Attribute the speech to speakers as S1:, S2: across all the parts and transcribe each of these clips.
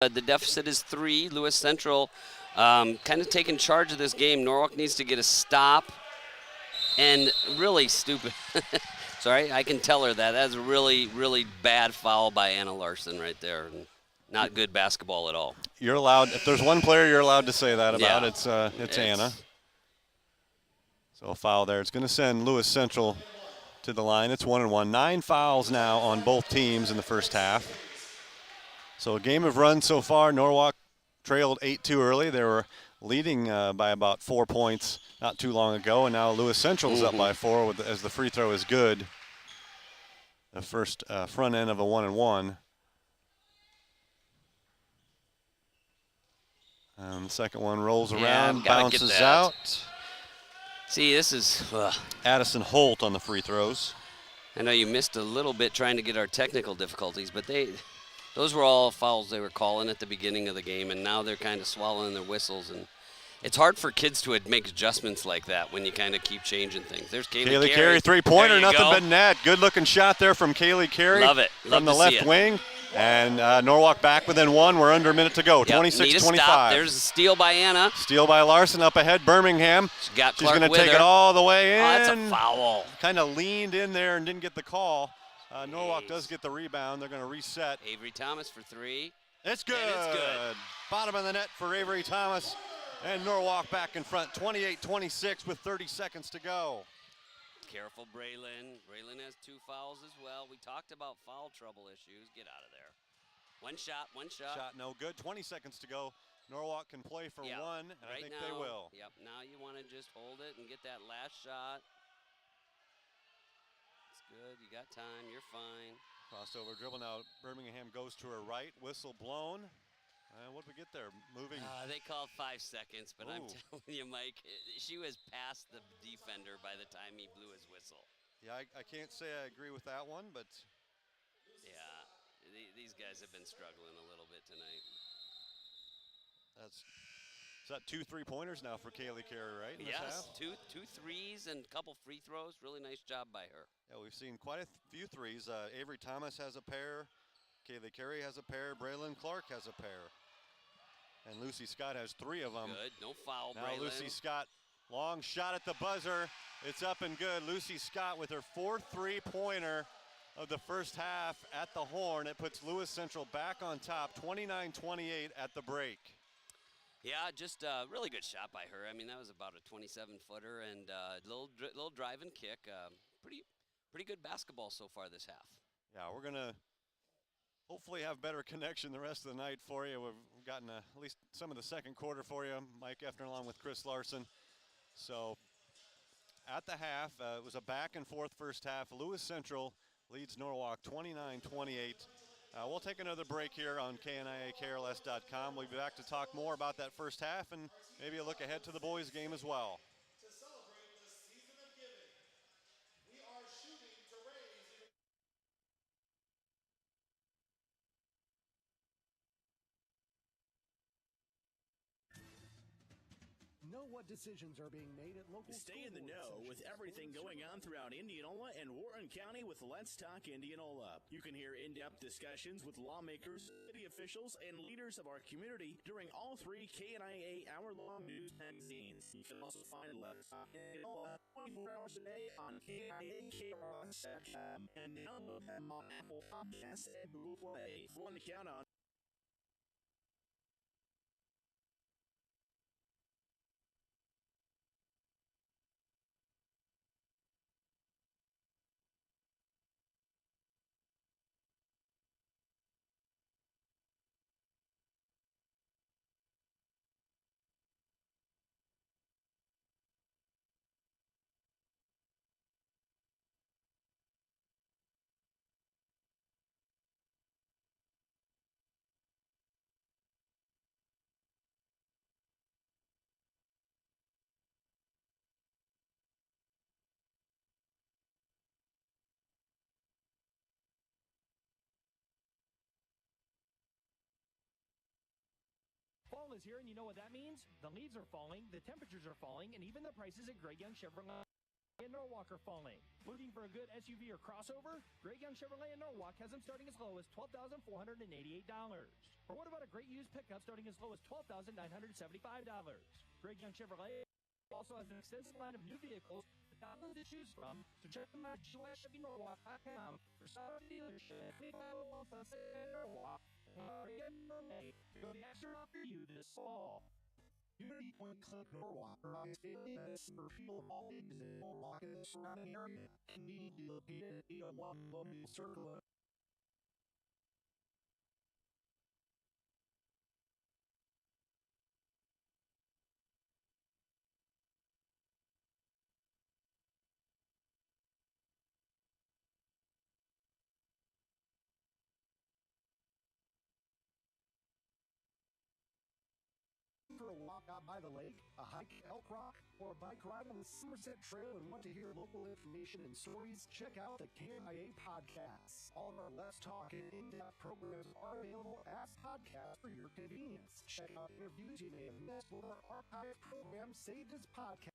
S1: The deficit is 3. Lewis Central kind of taking charge of this game. Norwalk needs to get a stop. And really stupid. Sorry, I can tell her that. That's a really, really bad foul by Anna Larson right there. Not good basketball at all.
S2: You're allowed, if there's one player you're allowed to say that about,
S1: Yeah.
S2: it's Anna. So a foul there. It's going to send Lewis Central to the line. It's 1-1. 9 fouls now on both teams in the first half. So a game of runs so far. Norwalk trailed 8-2 early. They were leading by about 4 points not too long ago, and now Lewis Central's up by 4 as the free throw is good. The first front end of a 1-1. The second one rolls around, bounces out.
S1: See, this is
S2: Addison Holt on the free throws.
S1: I know you missed a little bit trying to get our technical difficulties, but those were all fouls they were calling at the beginning of the game, and now they're kind of swallowing their whistles. And it's hard for kids to make adjustments like that when you kind of keep changing things. There's Kaylee
S2: Carey, three-pointer, nothing but net. Good-looking shot there from Kaylee Carey.
S1: Love it.
S2: From the left wing. And Norwalk back within 1. We're under a minute to go. 26-25.
S1: There's a steal by Anna.
S2: Steal by Larson up ahead. Birmingham.
S1: She's
S2: going to take it all the way in.
S1: Oh, that's a foul.
S2: Kind of leaned in there and didn't get the call. Norwalk does get the rebound. They're going to reset.
S1: Avery Thomas for 3.
S2: It's good.
S1: And it's good.
S2: Bottom of the net for Avery Thomas. And Norwalk back in front, 28-26 with 30 seconds to go.
S1: Careful, Braylon. Braylon has 2 fouls as well. We talked about foul trouble issues. Get out of there. One shot.
S2: Shot no good. 20 seconds to go. Norwalk can play for 1, and I think they will.
S1: Yep, now you want to just hold it and get that last shot. It's good. You got time. You're fine.
S2: Crossover dribble now. Birmingham goes to her right. Whistle blown. What did we get there? Moving.
S1: They called 5 seconds, but I'm telling you, Mike, she was past the defender by the time he blew his whistle.
S2: Yeah, I can't say I agree with that one, but.
S1: Yeah, these guys have been struggling a little bit tonight.
S2: Is that 2 3-pointers now for Kaylee Carey, right?
S1: Yes, two threes and a couple free throws. Really nice job by her.
S2: Yeah, we've seen quite a few threes. Avery Thomas has a pair. Kaylee Carey has a pair. Braylon Clark has a pair. And Lucy Scott has 3 of them.
S1: Good, no foul,
S2: now
S1: Braylon.
S2: Lucy Scott, long shot at the buzzer. It's up and good. Lucy Scott with her 4th 3-pointer of the first half at the horn. It puts Lewis Central back on top, 29-28 at the break.
S1: Yeah, just a really good shot by her. I mean, that was about a 27-footer and little drive and kick. Pretty good basketball so far this half.
S2: Yeah, we're gonna hopefully have better connection the rest of the night for you. We've gotten at least some of the second quarter for you, Mike Effner along with Chris Larson. So at the half, it was a back and forth first half. Lewis Central leads Norwalk 29-28. We'll take another break here on KNIAKRLS.com. We'll be back to talk more about that first half and maybe a look ahead to the boys' game as well.
S3: Know what decisions are being made at local
S4: Stay in the know with everything going on throughout Indianola and Wharton County with Let's Talk Indianola. You can hear in-depth discussions with lawmakers, city officials, and leaders of our community during all 3 KNIA hour-long news magazines. You can also find Let's Talk Indianola 24 hours a day on KNIAKRLS.com and download them on Apple Podcasts and Google Play. For one to count on.
S3: Fall is here, and you know what that means? The leaves are falling, the temperatures are falling, and even the prices at Greg Young Chevrolet. in Norwalk are falling. Looking for a good SUV or crossover? Great Young Chevrolet in Norwalk has them starting as low as $12,488. Or what about a great used pickup starting as low as $12,975? Great Young Chevrolet also has an extensive line of new vehicles with thousands to choose from, so check them out at GYSHevyNorwalk.com for solid dealership. We have a sunset in Norwalk. Go the extra mile for you this fall.
S5: Unity Point Clinic Norwalk provides daily medicine for people of all ages in Norwalk and the surrounding area. Conveniently located at 801 Colonial Circle. For a walk out by the lake, a hike to Elk Rock, or a bike ride on the Somerset Trail and want to hear local information and stories, check out the KNIA podcasts. All of our Let's Talk and in-depth programs are available as podcasts for your convenience. Check out interviews you may have missed or our archived programs saved as podcasts.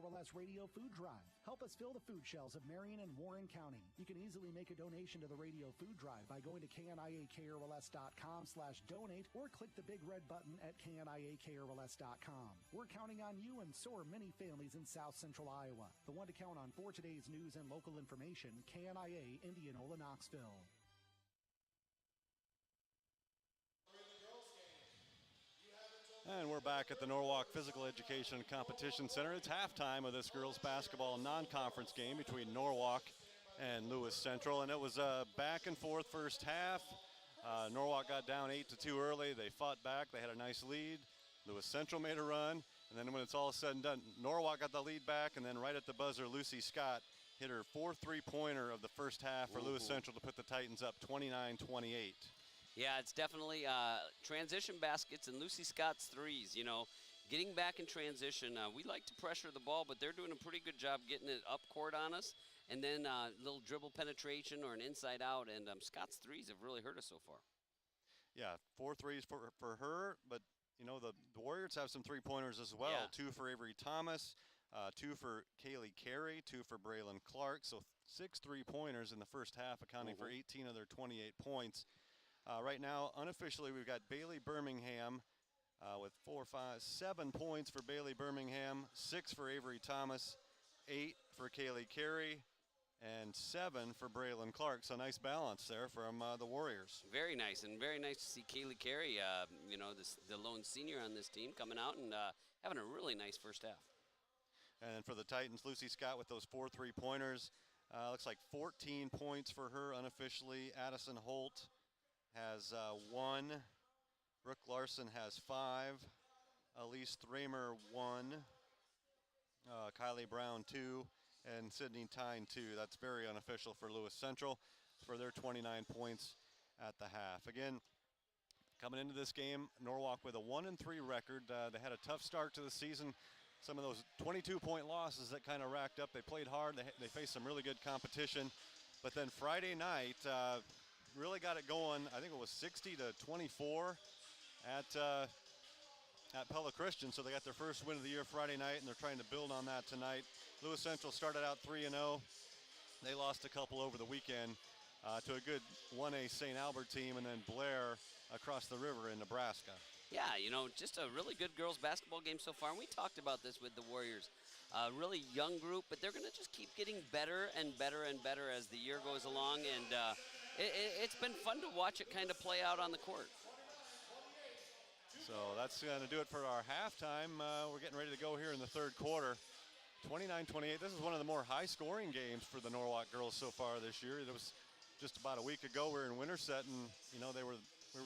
S5: KRLS Radio Food Drive. Help us fill the food shelves of Marion and Warren County. You can easily make a donation to the Radio Food Drive by going to KNIAKRLS.com/donate or click the big red button at KNIAKRLS.com. We're counting on you, and so are many families in South Central Iowa. The one to count on for today's news and local information, KNIA Indianola Knoxville.
S2: And we're back at the Norwalk Physical Education and Competition Center. It's halftime of this girls basketball non-conference game between Norwalk and Lewis Central, and it was a back and forth first half. Norwalk got down 8-2 early. They fought back. They had a nice lead. Lewis Central made a run, and then when it's all said and done, Norwalk got the lead back, and then right at the buzzer, Lucy Scott hit her 4 3-pointer of the first half for Lewis Central to put the Titans up 29-28.
S1: Yeah, it's definitely transition baskets and Lucy Scott's threes. You know, getting back in transition, we like to pressure the ball, but they're doing a pretty good job getting it up court on us. And then a little dribble penetration or an inside out, and Scott's threes have really hurt us so far.
S2: Yeah, 4 threes for her, but you know the Warriors have some 3-pointers as well.
S1: Yeah.
S2: 2 for Avery Thomas, 2 for Kaylee Carey, 2 for Braylon Clark. So 6 3-pointers in the first half, accounting for 18 of their 28 points. Right now, unofficially, we've got Bailey Birmingham with 7 points for Bailey Birmingham, 6 for Avery Thomas, 8 for Kaylee Carey, and 7 for Braylon Clark. So nice balance there from the Warriors.
S1: Very nice, and very nice to see Kaylee Carey, you know, the lone senior on this team, coming out and having a really nice first half.
S2: And for the Titans, Lucy Scott with those 4 3-pointers. Looks like 14 points for her unofficially. Addison Holt has 1. Brooke Larson has 5. Elise Thramer 1. Kylie Brown 2. And Sydney Tyne 2. That's very unofficial for Lewis Central for their 29 points at the half. Again, coming into this game, Norwalk with a 1-3 record. They had a tough start to the season. Some of those 22-point losses that kind of racked up. They played hard. They faced some really good competition. But then Friday night really got it going. I think it was 60-24 at Pella Christian. So they got their first win of the year Friday night, and they're trying to build on that tonight. Lewis Central started out 3-0. They lost a couple over the weekend to a good 1A St. Albert team, and then Blair across the river in Nebraska.
S1: Yeah, you know, just a really good girls basketball game so far. And we talked about this with the Warriors. Really young group, but they're going to just keep getting better and better and better as the year goes along. And it's been fun to watch it kind of play out on the court.
S2: So that's going to do it for our halftime. We're getting ready to go here in the third quarter. 29-28. This is one of the more high-scoring games for the Norwalk girls so far this year. It was just about a week ago. We were in Winterset, and you know we were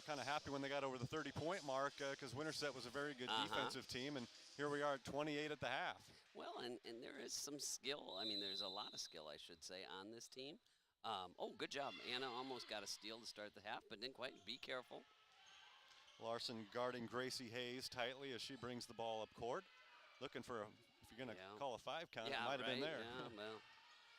S2: kind of happy when they got over the 30-point mark because Winterset was a very good defensive team, and here we are at 28 at the half.
S1: Well, and there is some skill. I mean, there's a lot of skill, I should say, on this team. Good job. Anna almost got a steal to start the half, but didn't quite. Be careful.
S2: Larson guarding Gracie Hayes tightly as she brings the ball up court. Looking for if you're going to call a 5 count, it might have been there.
S1: Yeah, well.